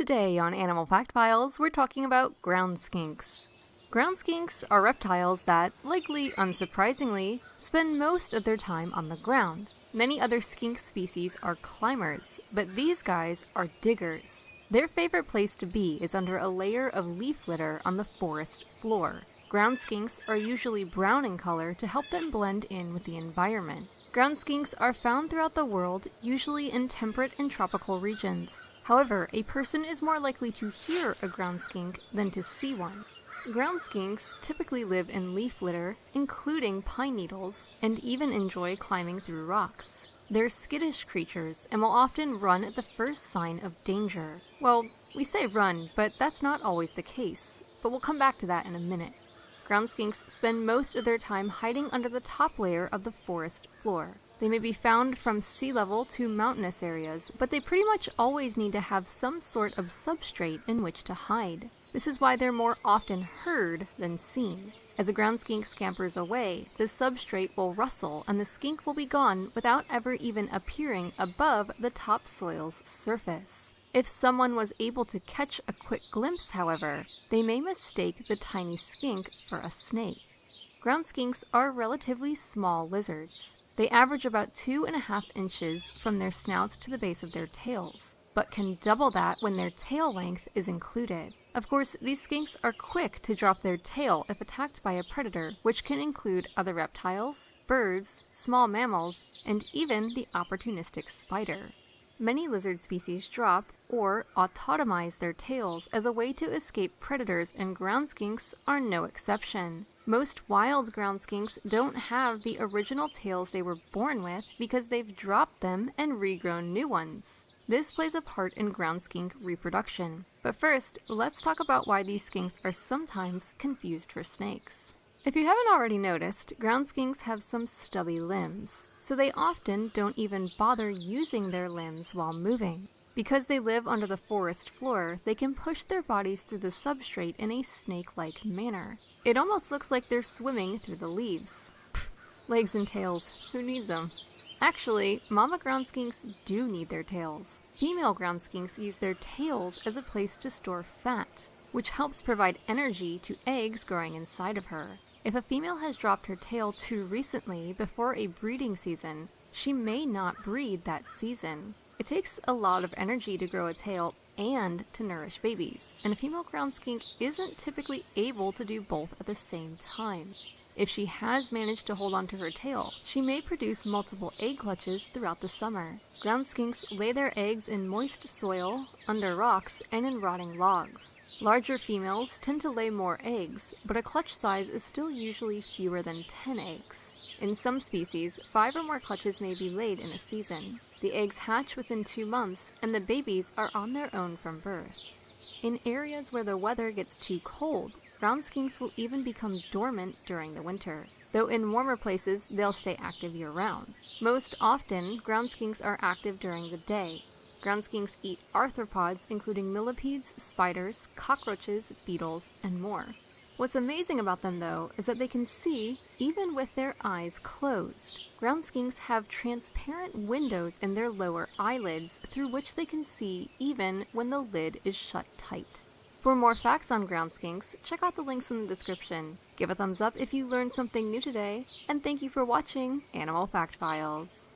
Today on Animal Fact Files, we're talking about ground skinks. Ground skinks are reptiles that, likely unsurprisingly, spend most of their time on the ground. Many other skink species are climbers, but these guys are diggers. Their favorite place to be is under a layer of leaf litter on the forest floor. Ground skinks are usually brown in color to help them blend in with the environment. Ground skinks are found throughout the world, usually in temperate and tropical regions. However, a person is more likely to hear a ground skink than to see one. Ground skinks typically live in leaf litter, including pine needles, and even enjoy climbing through rocks. They're skittish creatures and will often run at the first sign of danger. Well, we say run, but that's not always the case. But we'll come back to that in a minute. Ground skinks spend most of their time hiding under the top layer of the forest floor. They may be found from sea level to mountainous areas, but they pretty much always need to have some sort of substrate in which to hide. This is why they're more often heard than seen. As a ground skink scampers away, the substrate will rustle and the skink will be gone without ever even appearing above the topsoil's surface. If someone was able to catch a quick glimpse, however, they may mistake the tiny skink for a snake. Ground skinks are relatively small lizards. They average about 2.5 inches from their snouts to the base of their tails, but can double that when their tail length is included. Of course, these skinks are quick to drop their tail if attacked by a predator, which can include other reptiles, birds, small mammals, and even the opportunistic spider. Many lizard species drop or autotomize their tails as a way to escape predators, and ground skinks are no exception. Most wild ground skinks don't have the original tails they were born with because they've dropped them and regrown new ones. This plays a part in ground skink reproduction. But first, let's talk about why these skinks are sometimes confused for snakes. If you haven't already noticed, ground skinks have some stubby limbs, so they often don't even bother using their limbs while moving. Because they live under the forest floor, they can push their bodies through the substrate in a snake-like manner. It almost looks like they're swimming through the leaves. Legs and tails, who needs them? Actually, mama ground skinks do need their tails. Female ground skinks use their tails as a place to store fat, which helps provide energy to eggs growing inside of her. If a female has dropped her tail too recently before a breeding season, she may not breed that season. It takes a lot of energy to grow a tail and to nourish babies, and a female ground skink isn't typically able to do both at the same time. If she has managed to hold onto her tail, she may produce multiple egg clutches throughout the summer. Ground skinks lay their eggs in moist soil, under rocks, and in rotting logs. Larger females tend to lay more eggs, but a clutch size is still usually fewer than 10 eggs. In some species, 5 or more clutches may be laid in a season. The eggs hatch within 2 months, and the babies are on their own from birth. In areas where the weather gets too cold, ground skinks will even become dormant during the winter, though in warmer places they'll stay active year-round. Most often, ground skinks are active during the day. Ground skinks eat arthropods, including millipedes, spiders, cockroaches, beetles, and more. What's amazing about them, though, is that they can see even with their eyes closed. Ground skinks have transparent windows in their lower eyelids through which they can see even when the lid is shut tight. For more facts on ground skinks, check out the links in the description. Give a thumbs up if you learned something new today, and thank you for watching Animal Fact Files.